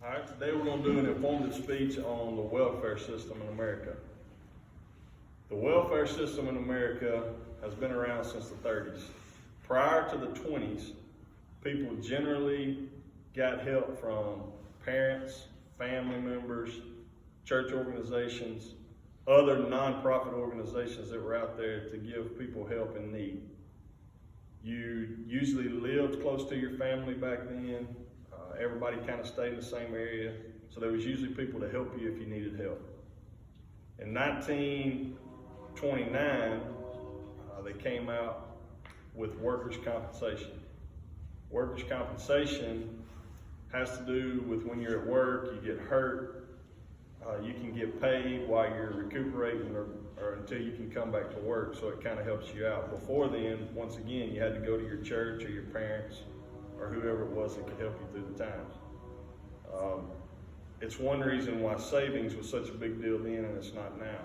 All right, today we're going to do an informative speech on the welfare system in America. The welfare system in America has been around since the 30s. Prior to the 20s, people generally got help from parents, family members, church organizations, other nonprofit organizations that were out there to give people help in need. You usually lived close to your family back then. Everybody kind of stayed in the same area, so there was usually people to help you if you needed help. In 1929, they came out with workers' compensation. Workers' compensation has to do with when you're at work, you get hurt, you can get paid while you're recuperating or until you can come back to work, so it kind of helps you out. Before then, once again, you had to go to your church or your parents or whoever it was that could help you through the times. It's one reason why savings was such a big deal then and it's not now.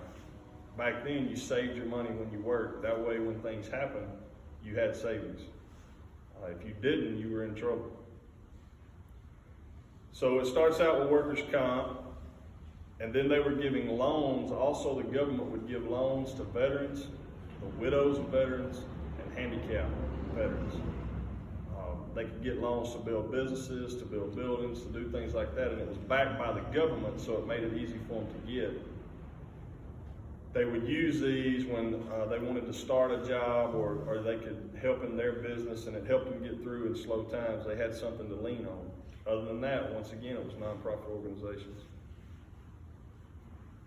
Back then, you saved your money when you worked. That way, when things happened, you had savings. If you didn't, you were in trouble. So it starts out with workers' comp, and then they were giving loans. Also, the government would give loans to veterans, the widows of veterans, and handicapped veterans. They could get loans to build businesses, to build buildings, to do things like that, and it was backed by the government, so it made it easy for them to get. They would use these when they wanted to start a job or they could help in their business, and it helped them get through in slow times. They had something to lean on. Other than that, once again, it was nonprofit organizations.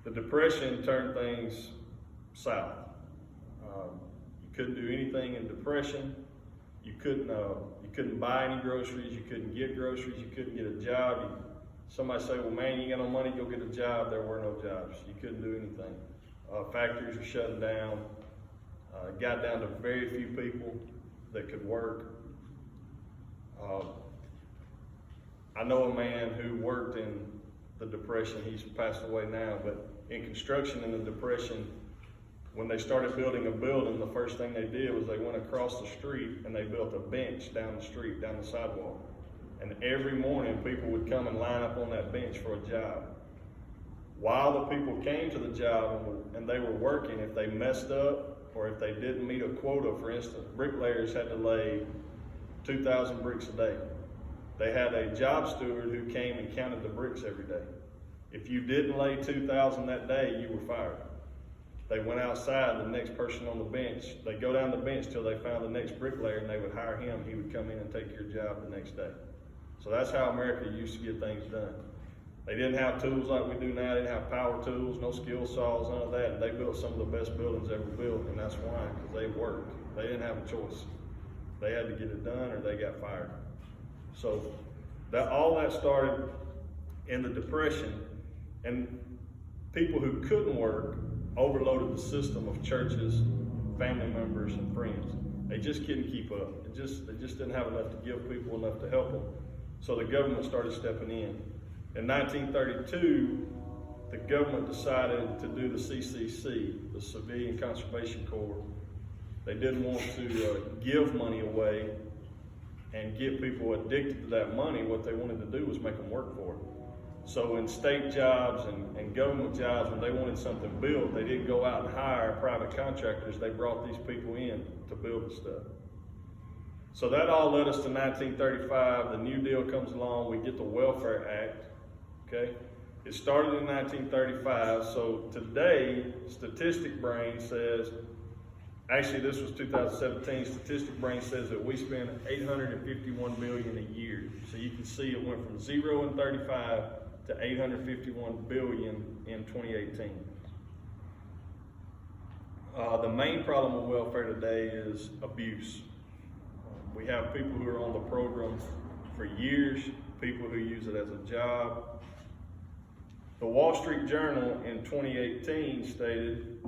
The Depression turned things south. You couldn't do anything in Depression. You couldn't buy any groceries. You couldn't get groceries. You couldn't get a job. Somebody say, well, man, you ain't got no money, go get a job. There were no jobs. You couldn't do anything. Factories were shutting down. It got down to very few people that could work. I know a man who worked in the Depression. He's passed away now, but in construction in the Depression, when they started building a building, the first thing they did was they went across the street and they built a bench down the street, down the sidewalk. And every morning people would come and line up on that bench for a job. While the people came to the job and they were working, if they messed up or if they didn't meet a quota, for instance, bricklayers had to lay 2,000 bricks a day. They had a job steward who came and counted the bricks every day. If you didn't lay 2,000 that day, you were fired. They went outside, the next person on the bench, they go down the bench till they found the next bricklayer and they would hire him. He would come in and take your job the next day. So that's how America used to get things done. They didn't have tools like we do now. They didn't have power tools, no skill saws, none of that. And they built some of the best buildings ever built, and that's why, because they worked. They didn't have a choice. They had to get it done or they got fired. So all that started in the Depression, and people who couldn't work overloaded the system of churches, family members, and friends. They just couldn't keep up. They just didn't have enough to give people, enough to help them. So the government started stepping in. In 1932, the government decided to do the CCC, the Civilian Conservation Corps. They didn't want to give money away and get people addicted to that money. What they wanted to do was make them work for it. So in state jobs and government jobs, when they wanted something built, they didn't go out and hire private contractors. They brought these people in to build the stuff. So that all led us to 1935. The New Deal comes along. We get the Welfare Act. Okay, it started in 1935. So today, Statistic Brain says, actually this was 2017. Statistic Brain says that we spend $851 billion a year. So you can see it went from 0 in 35 to $851 billion in 2018. The main problem with welfare today is abuse. We have people who are on the program for years, people who use it as a job. The Wall Street Journal in 2018 stated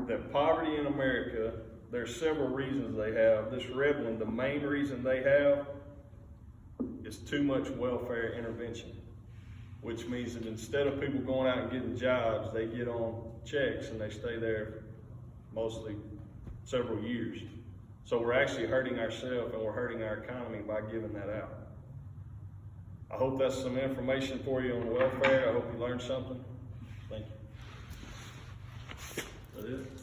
that poverty in America, there's several reasons they have. This red one, the main reason they have is too much welfare intervention, which means that instead of people going out and getting jobs, they get on checks and they stay there mostly several years. So we're actually hurting ourselves and we're hurting our economy by giving that out. I hope that's some information for you on welfare. I hope you learned something. Thank you. That it?